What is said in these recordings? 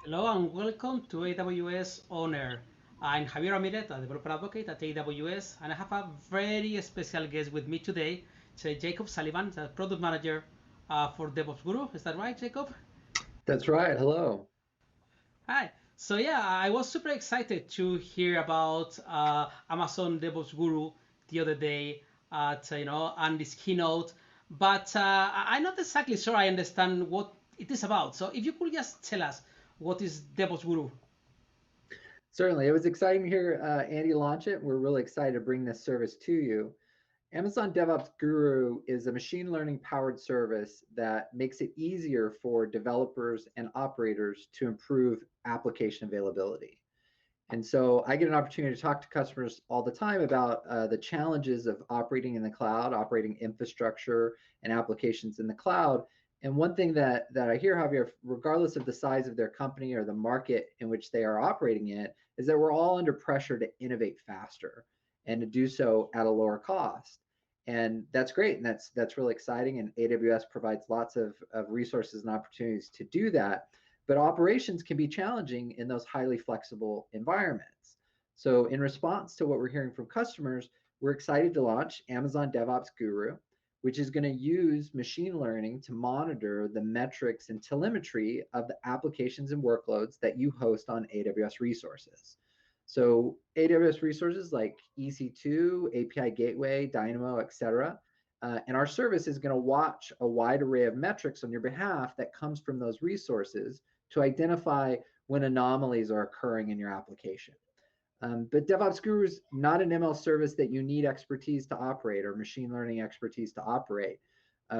Hello and welcome to AWS On Air. I'm Javier Ramirez, a developer advocate at AWS, and I have a very special guest with me today. It's Jacob Sullivan, the product manager for DevOps Guru. Is that right, Jacob? That's right. Hello. Hi. So yeah, I was super excited to hear about Amazon DevOps Guru the other day at Andy's keynote, but I'm not exactly sure I understand what it is about. So if you could just tell us what is DevOps Guru. Certainly. It was exciting to hear Andy launch it. We're really excited to bring this service to you. Amazon DevOps Guru is a machine learning powered service that makes it easier for developers and operators to improve application availability. And so I get an opportunity to talk to customers all the time about the challenges of operating in the cloud, operating infrastructure and applications in the cloud. And one thing that I hear, Javier, regardless of the size of their company or the market in which they are operating in, is that we're all under pressure to innovate faster and to do so at a lower cost. And that's great. And that's really exciting. And AWS provides lots of resources and opportunities to do that, but operations can be challenging in those highly flexible environments. So, in response to what we're hearing from customers, we're excited to launch Amazon DevOps Guru, which is going to use machine learning to monitor the metrics and telemetry of the applications and workloads that you host on AWS resources. So, AWS resources like EC2, API Gateway, Dynamo, etc. And our service is going to watch a wide array of metrics on your behalf that comes from those resources to identify when anomalies are occurring in your application. But DevOps Guru is not an ML service that you need expertise to operate or machine learning expertise to operate.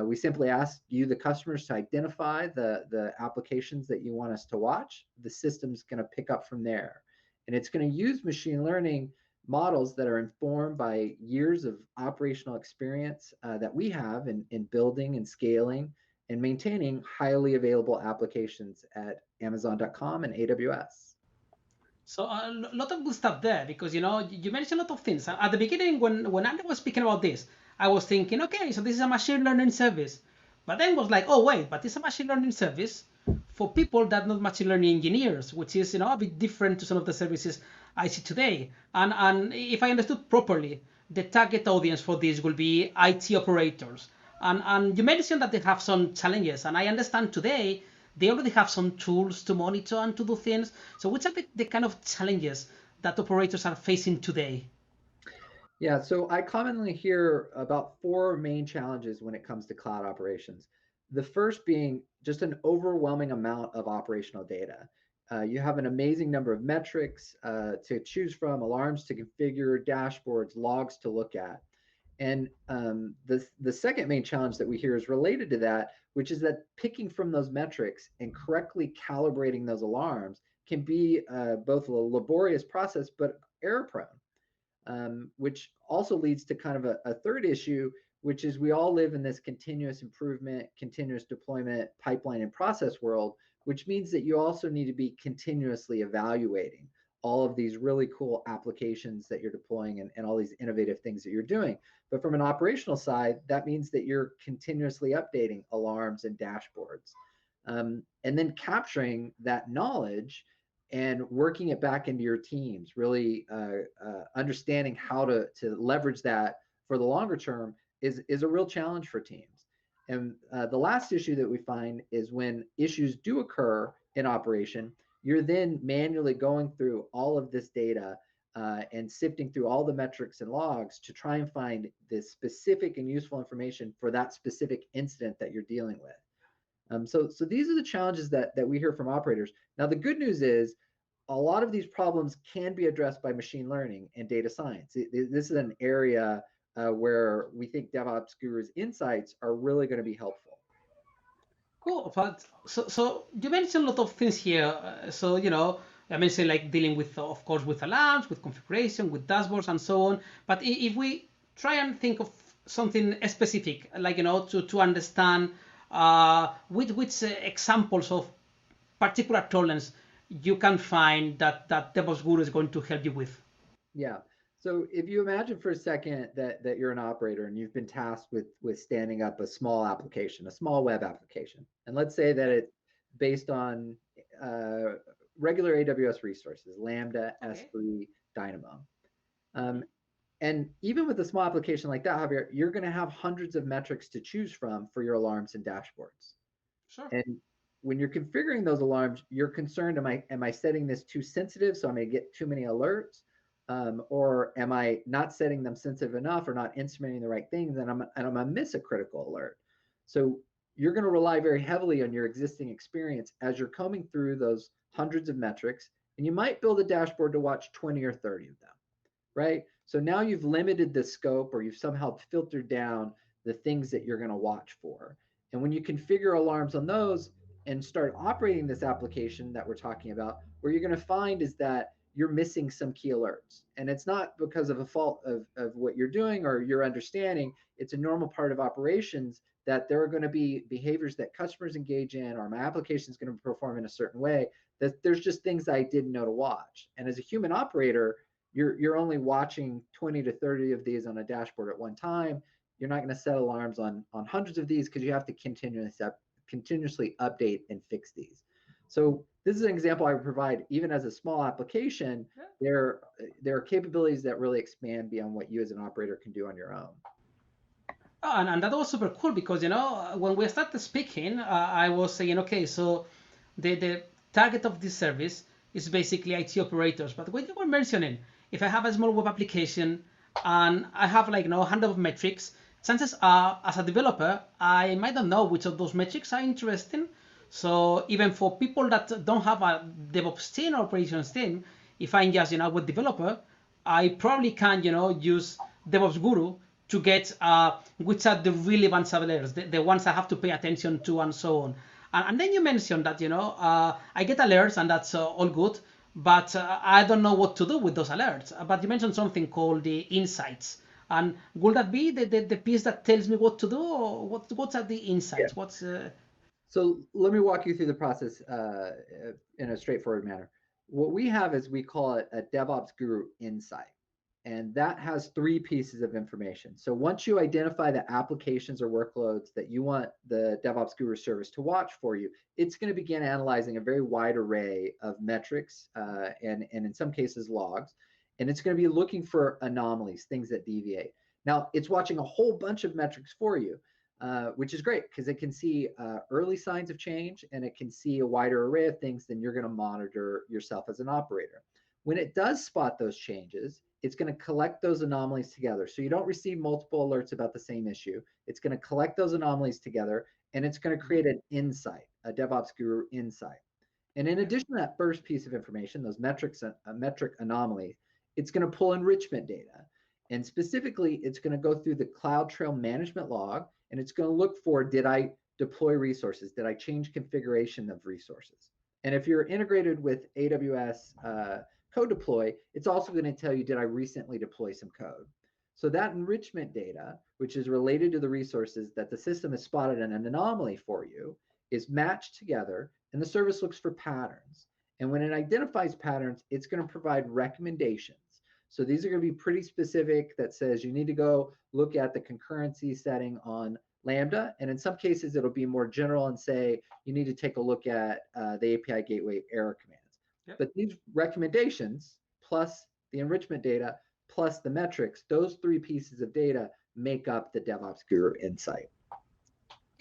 We simply ask you, the customers, to identify the applications that you want us to watch. The system's going to pick up from there. And it's going to use machine learning models that are informed by years of operational experience that we have in building and scaling and maintaining highly available applications at Amazon.com and AWS. So a lot of good stuff there because you mentioned a lot of things. At the beginning, when Andy was speaking about this, I was thinking, okay, so this is a machine learning service, but then was like, oh wait, but it's a machine learning service for people that are not machine learning engineers, which is a bit different to some of the services I see today. And if I understood properly, the target audience for this will be IT operators. And you mentioned that they have some challenges, and I understand today they already have some tools to monitor and to do things. So which are the kind of challenges that operators are facing today? Yeah, so I commonly hear about four main challenges when it comes to cloud operations. The first being just an overwhelming amount of operational data. You have an amazing number of metrics to choose from, alarms to configure, dashboards, logs to look at. And the second main challenge that we hear is related to that, which is that picking from those metrics and correctly calibrating those alarms can be both a laborious process, but error prone, which also leads to kind of a third issue, which is we all live in this continuous improvement, continuous deployment pipeline and process world, which means that you also need to be continuously evaluating all of these really cool applications that you're deploying and all these innovative things that you're doing. But from an operational side, that means that you're continuously updating alarms and dashboards. And then capturing that knowledge and working it back into your teams, really understanding how to leverage that for the longer term is a real challenge for teams. And the last issue that we find is when issues do occur in operation, you're then manually going through all of this data and sifting through all the metrics and logs to try and find the specific and useful information for that specific incident that you're dealing with. So these are the challenges that we hear from operators. Now, the good news is a lot of these problems can be addressed by machine learning and data science. This is an area where we think DevOps Guru's insights are really going to be helpful. Cool. But so you mentioned a lot of things here. So I mentioned like dealing with, of course, with alarms, with configuration, with dashboards, and so on. But if we try and think of something specific, like to understand which examples of particular problems you can find that DevOps Guru is going to help you with. Yeah. So if you imagine for a second that you're an operator and you've been tasked with standing up a small application, a small web application, and let's say that it's based on regular AWS resources, Lambda, Okay. S3, Dynamo. Mm-hmm. And even with a small application like that, Javier, you're going to have hundreds of metrics to choose from for your alarms and dashboards. Sure. And when you're configuring those alarms, you're concerned, am I setting this too sensitive, so I'm going to get too many alerts? Or am I not setting them sensitive enough or not instrumenting the right things, and I'm going to miss a critical alert? So you're going to rely very heavily on your existing experience as you're combing through those hundreds of metrics, and you might build a dashboard to watch 20 or 30 of them, right? So now you've limited the scope, or you've somehow filtered down the things that you're going to watch for. And when you configure alarms on those and start operating this application that we're talking about, what you're going to find is that you're missing some key alerts. And it's not because of a fault of what you're doing or your understanding. It's a normal part of operations that there are going to be behaviors that customers engage in, or my application is going to perform in a certain way, that there's just things I didn't know to watch. And as a human operator, you're only watching 20 to 30 of these on a dashboard at one time. You're not going to set alarms on hundreds of these, because you have to continuously update and fix these. So this is an example I would provide. Even as a small application, Yeah. there are capabilities that really expand beyond what you as an operator can do on your own. Oh, and that was super cool because, when we started speaking, I was saying, okay, so the target of this service is basically IT operators. But when you were mentioning, if I have a small web application and I have like, 100 of metrics, chances are, as a developer, I might not know which of those metrics are interesting. So even for people that don't have a DevOps team or operations team, if I'm just, a web developer, I probably can, use DevOps Guru to get which are the relevant alerts, the ones I have to pay attention to, and so on. And then you mentioned that, I get alerts, and that's all good, but I don't know what to do with those alerts. But you mentioned something called the insights. And will that be the piece that tells me what to do, or what are the Yeah. insights? What's So let me walk you through the process in a straightforward manner. What we have is, we call it a DevOps Guru Insight. And that has three pieces of information. So once you identify the applications or workloads that you want the DevOps Guru service to watch for you, it's going to begin analyzing a very wide array of metrics and in some cases logs. And it's going to be looking for anomalies, things that deviate. Now, it's watching a whole bunch of metrics for you, which is great, because it can see early signs of change, and it can see a wider array of things than you're going to monitor yourself as an operator. When it does spot those changes, it's going to collect those anomalies together. So you don't receive multiple alerts about the same issue. It's going to collect those anomalies together, and it's going to create an insight, a DevOps Guru insight. And in addition to that first piece of information, those metrics, metric anomalies, it's going to pull enrichment data. And specifically, it's going to go through the CloudTrail management log, and it's going to look for, did I deploy resources? Did I change configuration of resources? And if you're integrated with AWS code deploy, it's also going to tell you, did I recently deploy some code? So that enrichment data, which is related to the resources that the system has spotted an anomaly for you, is matched together, and the service looks for patterns. And when it identifies patterns, it's going to provide recommendations. So these are going to be pretty specific, that says you need to go look at the concurrency setting on Lambda. And in some cases, it'll be more general and say, you need to take a look at the API gateway error commands. Yep. But these recommendations, plus the enrichment data, plus the metrics, those three pieces of data make up the DevOps Guru insight.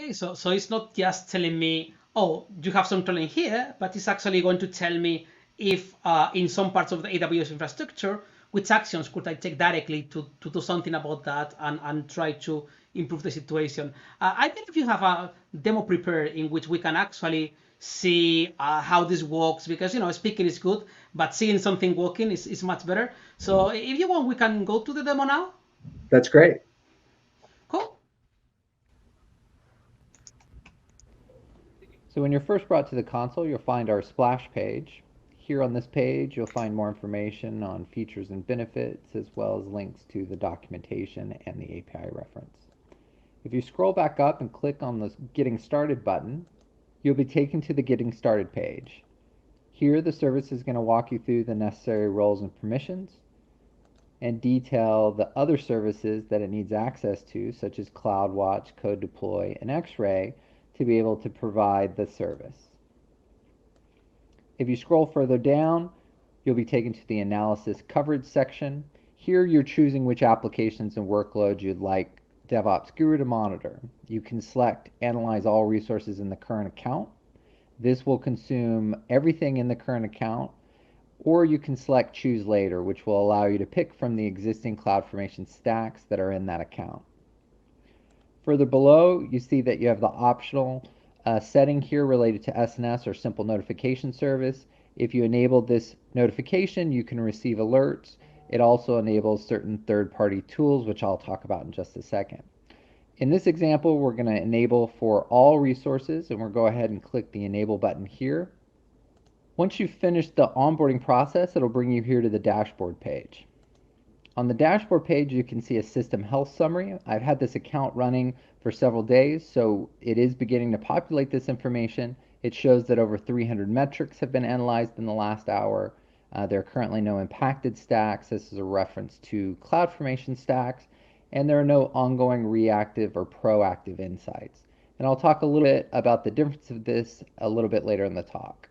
Okay, so it's not just telling me, oh, you have some tooling here, but it's actually going to tell me if in some parts of the AWS infrastructure, which actions could I take directly to do something about that, and try to improve the situation. I believe you have a demo prepared in which we can actually see how this works, because speaking is good, but seeing something working is much better. So if you want, we can go to the demo now. That's great. Cool. So when you're first brought to the console, you'll find our splash page. Here on this page, you'll find more information on features and benefits, as well as links to the documentation and the API reference. If you scroll back up and click on the Getting Started button, you'll be taken to the Getting Started page. Here, the service is going to walk you through the necessary roles and permissions, and detail the other services that it needs access to, such as CloudWatch, Code Deploy, and X-Ray, to be able to provide the service. If you scroll further down, you'll be taken to the analysis coverage section. Here you're choosing which applications and workloads you'd like DevOps Guru to monitor. You can select Analyze all resources in the current account. This will consume everything in the current account, or you can select Choose Later, which will allow you to pick from the existing CloudFormation stacks that are in that account. Further below, you see that you have the optional setting here related to SNS or Simple Notification Service. If you enable this notification, you can receive alerts. It also enables certain third-party tools, which I'll talk about in just a second. In this example, we're going to enable for all resources, and we'll go ahead and click the Enable button here. Once you've finished the onboarding process, it'll bring you here to the dashboard page. On the dashboard page, you can see a system health summary. I've had this account running for several days, so it is beginning to populate this information. It shows that over 300 metrics have been analyzed in the last hour. There are currently no impacted stacks. This is a reference to CloudFormation stacks, and there are no ongoing reactive or proactive insights. And I'll talk a little bit about the difference of this a little bit later in the talk.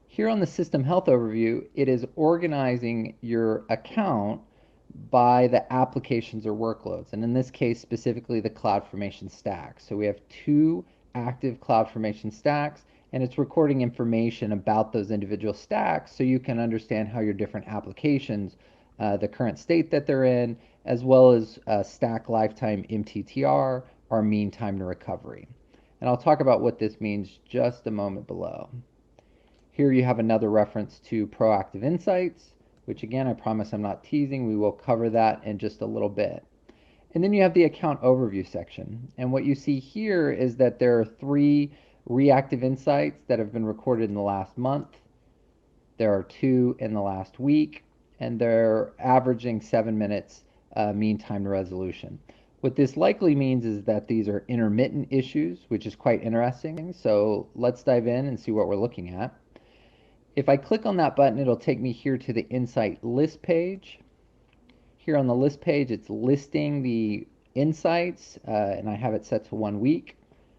Here on the system health overview, it is organizing your account by the applications or workloads, and in this case specifically the CloudFormation stack. So we have 2 active CloudFormation stacks, and it's recording information about those individual stacks so you can understand how your different applications, the current state that they're in, as well as stack lifetime MTTR, or mean time to recovery. And I'll talk about what this means just a moment below. Here you have another reference to proactive insights, which again, I promise I'm not teasing. We will cover that in just a little bit. And then you have the account overview section. And what you see here is that there are 3 reactive insights that have been recorded in the last month. There are 2 in the last week, and they're averaging 7 minutes mean time to resolution. What this likely means is that these are intermittent issues, which is quite interesting. So let's dive in and see what we're looking at. If I click on that button, it'll take me here to the Insight List page. Here on the list page, it's listing the insights, and I have it set to 1 week.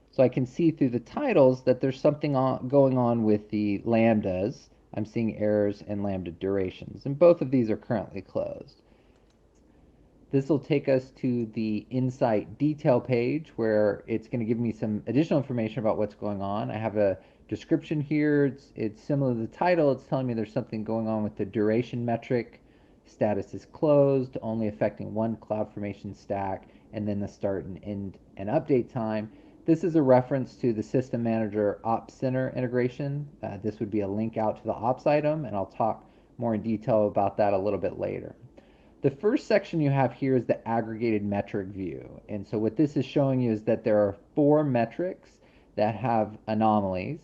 So I can see through the titles that there's something going on with the lambdas. I'm seeing errors and lambda durations, and both of these are currently closed. This will take us to the Insight Detail page, where it's going to give me some additional information about what's going on. I have a description here. It's similar to the title. It's telling me there's something going on with the duration metric. Status is closed, only affecting 1 CloudFormation stack, and then the start and end and update time. This is a reference to the System Manager Ops Center integration. This would be a link out to the ops item, and I'll talk more in detail about that a little bit later. The first section you have here is the aggregated metric view. And so what this is showing you is that there are 4 metrics that have anomalies.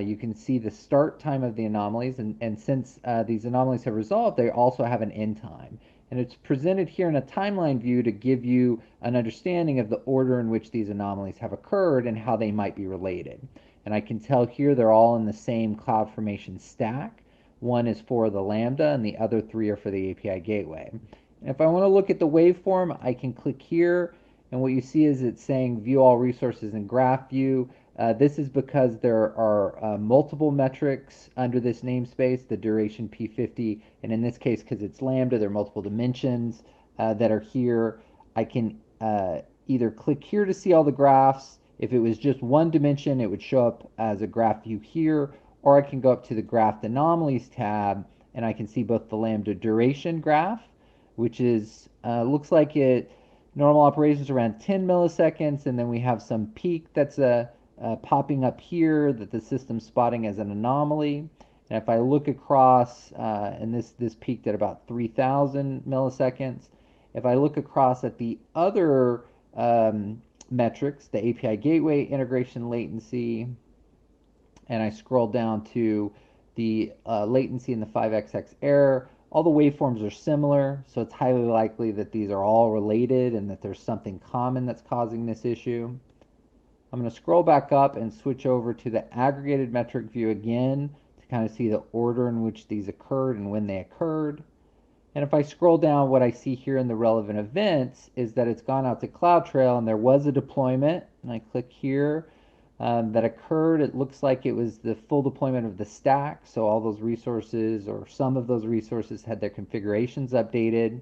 You can see the start time of the anomalies, and since these anomalies have resolved, they also have an end time. And it's presented here in a timeline view to give you an understanding of the order in which these anomalies have occurred and how they might be related. And I can tell here they're all in the same CloudFormation stack. 1 is for the Lambda, and the other 3 are for the API gateway. And if I want to look at the waveform, I can click here, and what you see is it's saying View All Resources in Graph View. This is because there are multiple metrics under this namespace, the duration P50, and in this case, because it's Lambda, there are multiple dimensions that are here. I can either click here to see all the graphs. If it was just 1 dimension, it would show up as a graph view here, or I can go up to the Graph Anomalies tab, and I can see both the Lambda duration graph, which is looks like it normal operations around 10 milliseconds, and then we have some peak that's popping up here that the system's spotting as an anomaly. And if I look across, and this peaked at about 3,000 milliseconds. If I look across at the other metrics, the API gateway integration latency, and I scroll down to the latency and the 5xx error, all the waveforms are similar, so it's highly likely that these are all related and that there's something common that's causing this issue. I'm going to scroll back up and switch over to the aggregated metric view again to kind of see the order in which these occurred and when they occurred. And if I scroll down, what I see here in the relevant events is that it's gone out to CloudTrail and there was a deployment, and I click here. that occurred. It looks like it was the full deployment of the stack, so all those resources or some of those resources had their configurations updated.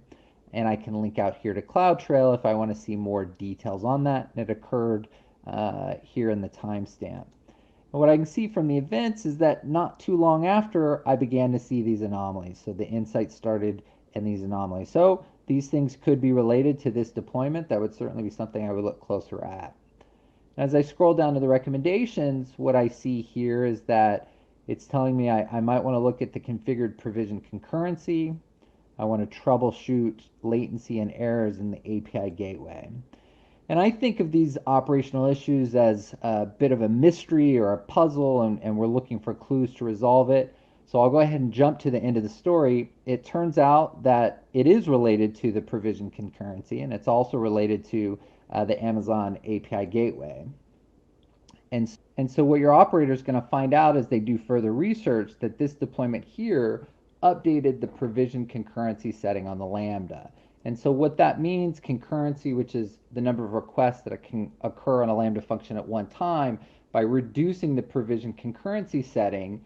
And I can link out here to CloudTrail if I want to see more details on that. And it occurred here in the timestamp. And what I can see from the events is that not too long after, I began to see these anomalies. So the insights started and these anomalies. So these things could be related to this deployment. That would certainly be something I would look closer at. As I scroll down to the recommendations, what I see here is that it's telling me I might want to look at the configured provision concurrency. I want to troubleshoot latency and errors in the API gateway. And I think of these operational issues as a bit of a mystery or a puzzle, and we're looking for clues to resolve it. So I'll go ahead and jump to the end of the story. It turns out that it is related to the provision concurrency, and it's also related to the Amazon API gateway. And so what your operator is going to find out as they do further research that this deployment here updated the provision concurrency setting on the Lambda. And so what that means, concurrency, which is the number of requests that can occur on a Lambda function at one time, by reducing the provision concurrency setting,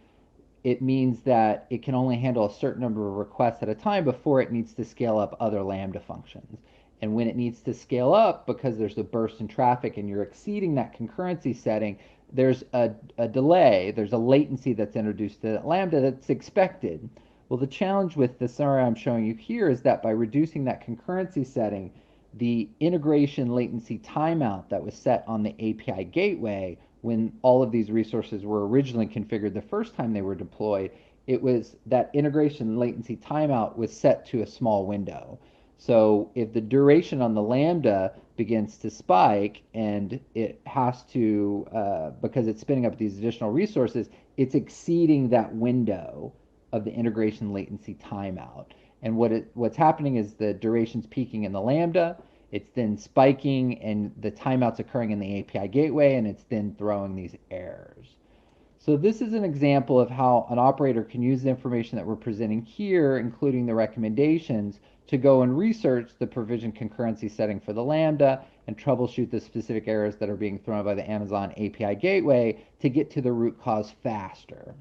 it means that it can only handle a certain number of requests at a time before it needs to scale up other Lambda functions. And when it needs to scale up, because there's a burst in traffic and you're exceeding that concurrency setting, there's a delay, there's a latency that's introduced to that Lambda that's expected. Well, the challenge with the scenario I'm showing you here is that by reducing that concurrency setting, the integration latency timeout that was set on the API gateway when all of these resources were originally configured the first time they were deployed, it was that integration latency timeout was set to a small window. So if the duration on the Lambda begins to spike and it has to, because it's spinning up these additional resources, it's exceeding that window of the integration latency timeout. And what's happening is the duration's peaking in the Lambda, it's then spiking and the timeout's occurring in the API gateway, and it's then throwing these errors. So this is an example of how an operator can use the information that we're presenting here, including the recommendations, to go and research the provision concurrency setting for the Lambda and troubleshoot the specific errors that are being thrown by the Amazon API gateway to get to the root cause faster.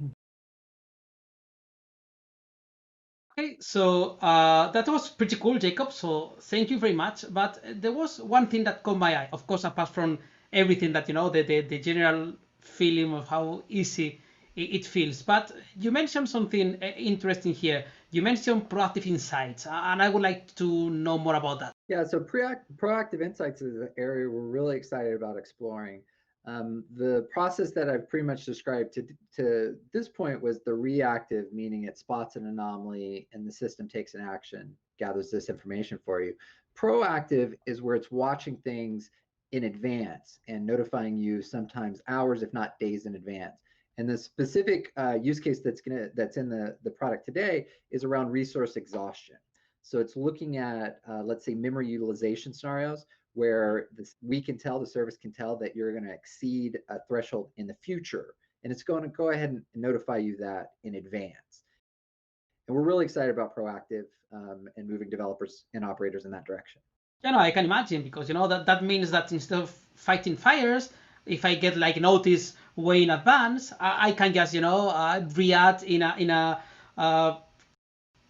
Okay, so that was pretty cool, Jacob. So thank you very much. But there was one thing that caught my eye. Of course, apart from everything that the general feeling of how easy it feels. But you mentioned something interesting here. You mentioned proactive insights, and I would like to know more about that. Yeah, so proactive insights is an area we're really excited about exploring. The process that I've pretty much described to this point was the reactive, meaning it spots an anomaly and the system takes an action, gathers this information for you. Proactive is where it's watching things in advance and notifying you sometimes hours, if not days in advance. And the specific use case that's in the product today is around resource exhaustion. So it's looking at, let's say, memory utilization scenarios where we can tell, the service can tell that you're going to exceed a threshold in the future. And it's going to go ahead and notify you that in advance. And we're really excited about proactive and moving developers and operators in that direction. I can imagine, because that means that instead of fighting fires, if I get like notice way in advance, I can just react in a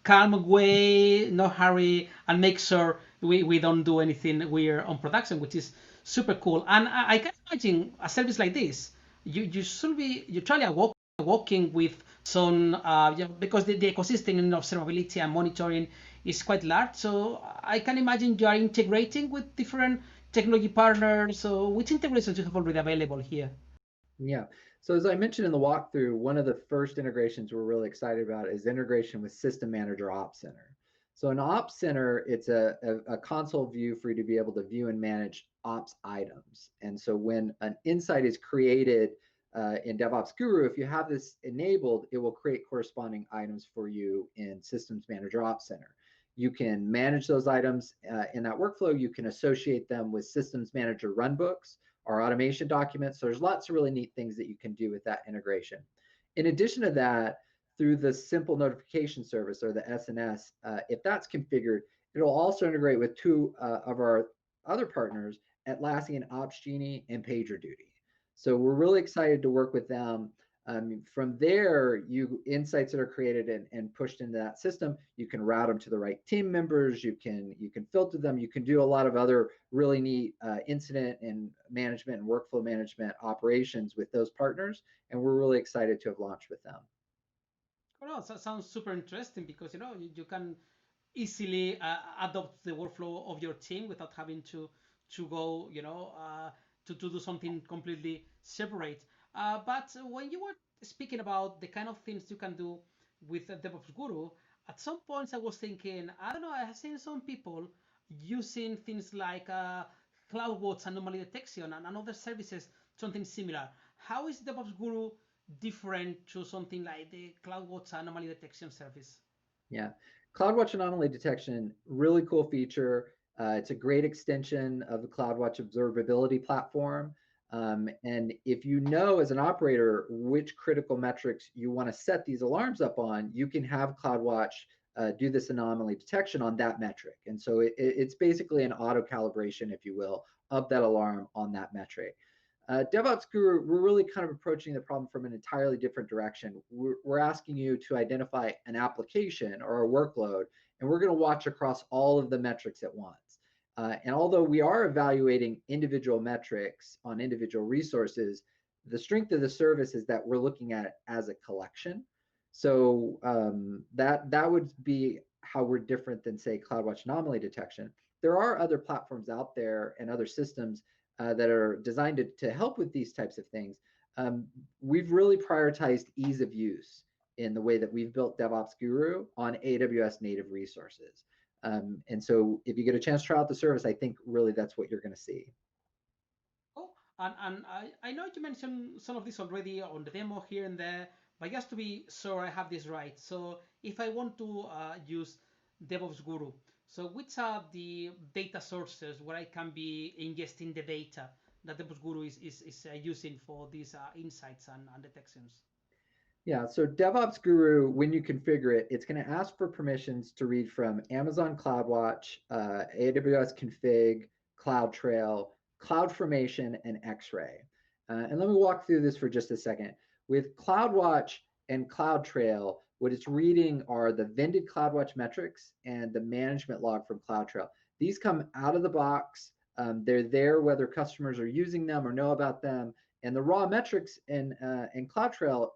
calm way, no hurry, and make sure we don't do anything weird on production, which is super cool. And I can imagine a service like this. You should be usually working with some because the ecosystem in observability and monitoring is quite large. So I can imagine you are integrating with different technology partners. So which integrations you have already available here? Yeah. So as I mentioned in the walkthrough, one of the first integrations we're really excited about is integration with System Manager Ops Center. So in Ops Center, it's a console view for you to be able to view and manage ops items. And so when an insight is created in DevOps Guru, if you have this enabled, it will create corresponding items for you in Systems Manager Ops Center. You can manage those items in that workflow. You can associate them with Systems Manager runbooks, our automation documents. So there's lots of really neat things that you can do with that integration. In addition to that, through the simple notification service or the SNS, if that's configured, it'll also integrate with two of our other partners, Atlassian Ops Genie and PagerDuty. So we're really excited to work with them. From there, insights that are created and pushed into that system, you can route them to the right team members. You can filter them. You can do a lot of other really neat incident and management and workflow management operations with those partners. And we're really excited to have launched with them. Well, that sounds super interesting because you can easily adopt the workflow of your team without having to go to do something completely separate. But when you were speaking about the kind of things you can do with DevOps Guru, at some points I was thinking, I don't know, I have seen some people using things like CloudWatch anomaly detection and other services, something similar. How is DevOps Guru different to something like the CloudWatch anomaly detection service? Yeah, CloudWatch anomaly detection, really cool feature. It's a great extension of the CloudWatch observability platform. And if you know as an operator which critical metrics you want to set these alarms up on, you can have CloudWatch do this anomaly detection on that metric. And so it's basically an auto calibration, if you will, of that alarm on that metric. DevOps Guru, we're really kind of approaching the problem from an entirely different direction. We're asking you to identify an application or a workload, and we're going to watch across all of the metrics at once. And although we are evaluating individual metrics on individual resources, the strength of the service is that we're looking at it as a collection. So that would be how we're different than, say, CloudWatch anomaly detection. There are other platforms out there and other systems that are designed to help with these types of things. We've really prioritized ease of use in the way that we've built DevOps Guru on AWS native resources. And so if you get a chance to try out the service, I think really that's what you're going to see. Oh, and I know you mentioned some of this already on the demo here and there, but just to be sure I have this right. So if I want to use DevOps Guru, so which are the data sources where I can be ingesting the data that DevOps Guru is using for these insights and detections? Yeah, so DevOps Guru, when you configure it, it's going to ask for permissions to read from Amazon CloudWatch, AWS Config, CloudTrail, CloudFormation, and X-Ray. And let me walk through this for just a second. With CloudWatch and CloudTrail, what it's reading are the vended CloudWatch metrics and the management log from CloudTrail. These come out of the box. They're there whether customers are using them or know about them. And the raw metrics in CloudTrail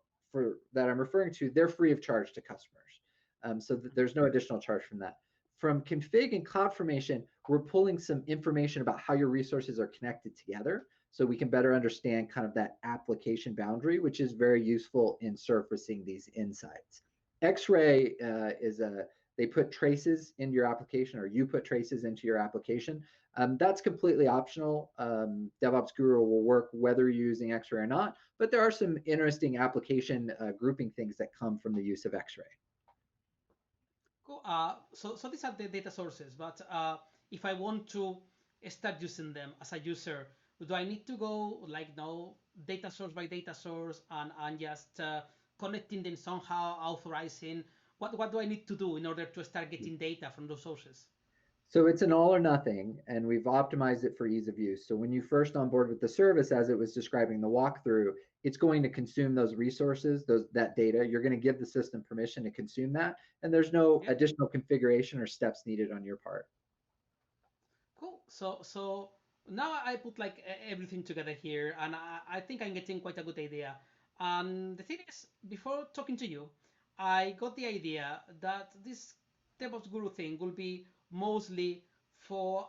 that I'm referring to, they're free of charge to customers. So there's no additional charge from that. From config and CloudFormation, we're pulling some information about how your resources are connected together so we can better understand kind of that application boundary, which is very useful in surfacing these insights. X-ray they put traces into your application, or you put traces into your application. That's completely optional. DevOps Guru will work whether you're using X-ray or not, but there are some interesting application grouping things that come from the use of X-ray. Cool. So these are the data sources, but if I want to start using them as a user, do I need to go like now data source by data source and just connecting them somehow, authorizing? What do I need to do in order to start getting data from those sources? So it's an all or nothing, and we've optimized it for ease of use. So when you first onboard with the service, as it was describing the walkthrough, it's going to consume those resources, that data. You're going to give the system permission to consume that, and there's no Yeah. additional configuration or steps needed on your part. Cool. So now I put like everything together here, and I think I'm getting quite a good idea. And the thing is, before talking to you, I got the idea that this DevOps Guru thing will be mostly for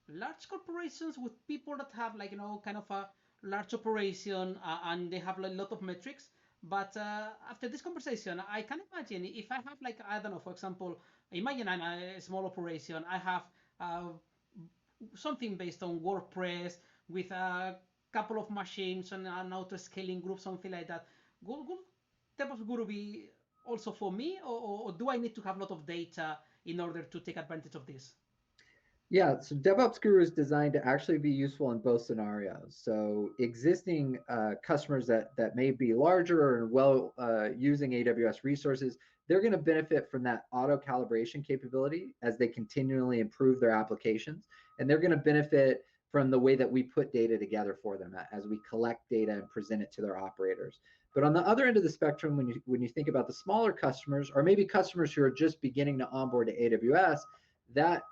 large corporations with people that have like kind of a large operation and they have a lot of metrics. But after this conversation, I can imagine if I have like I don't know, for example, imagine I'm a small operation. I have uh, something based on WordPress with a couple of machines and an auto scaling group, something like that. Will DevOps Guru be also for me, or do I need to have a lot of data in order to take advantage of this? Yeah, so DevOps Guru is designed to actually be useful in both scenarios. So existing customers that may be larger and well using AWS resources, they're going to benefit from that auto calibration capability as they continually improve their applications. And they're going to benefit from the way that we put data together for them as we collect data and present it to their operators. But on the other end of the spectrum, when you think about the smaller customers, or maybe customers who are just beginning to onboard to AWS, that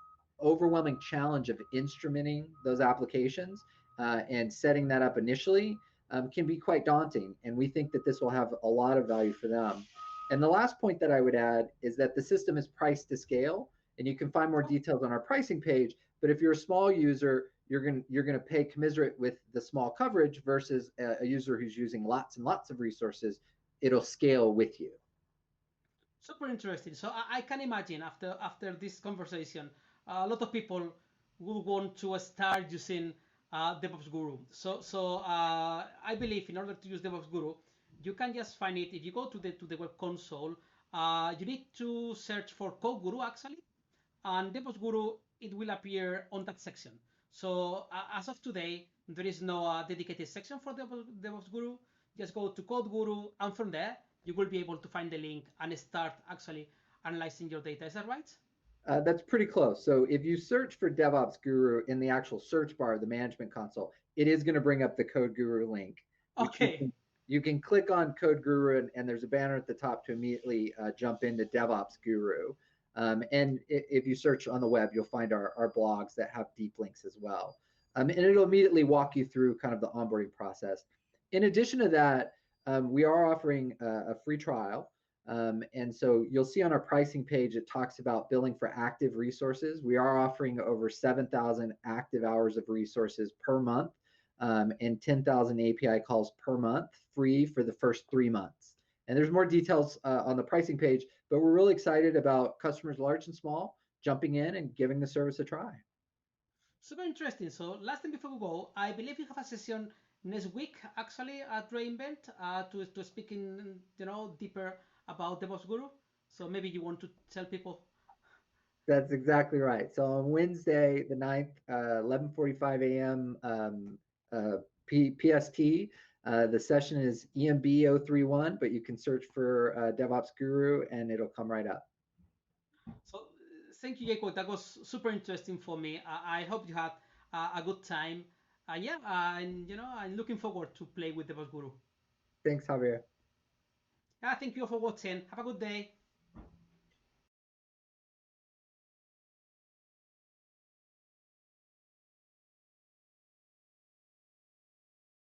overwhelming challenge of instrumenting those applications and setting that up initially can be quite daunting. And we think that this will have a lot of value for them. And the last point that I would add is that the system is priced to scale, and you can find more details on our pricing page. But if you're a small user, you're going to pay commensurate with the small coverage versus a user who's using lots and lots of resources. It'll scale with you. Super interesting. So I can imagine after this conversation, a lot of people will want to start using DevOps Guru. So I believe in order to use DevOps Guru, you can just find it if you go to the web console. You need to search for Code Guru actually, and DevOps Guru it will appear on that section. So as of today, there is no dedicated section for DevOps Guru. Just go to Code Guru, and from there you will be able to find the link and start actually analyzing your data. Is that right? That's pretty close. So if you search for DevOps Guru in the actual search bar of the management console, it is going to bring up the Code Guru link. Okay. You can click on Code Guru, and there's a banner at the top to immediately jump into DevOps Guru. And if you search on the web, you'll find our blogs that have deep links as well. And it'll immediately walk you through kind of the onboarding process. In addition to that, we are offering a free trial. And so you'll see on our pricing page, it talks about billing for active resources. We are offering over 7,000 active hours of resources per month and 10,000 API calls per month, free for the first 3 months. And there's more details on the pricing page, but we're really excited about customers large and small jumping in and giving the service a try. Super interesting. So last thing before we go, I believe you have a session next week actually at reInvent to speak in deeper about DevOps Guru. So maybe you want to tell people. That's exactly right. So on Wednesday, the 9th, 11:45 a.m. PST, the session is EMB 031, but you can search for DevOps Guru and it'll come right up. So thank you, Jacob. That was super interesting for me. I hope you had a good time. Yeah, and I'm looking forward to play with DevOps Guru. Thanks, Javier. Thank you for watching. Have a good day.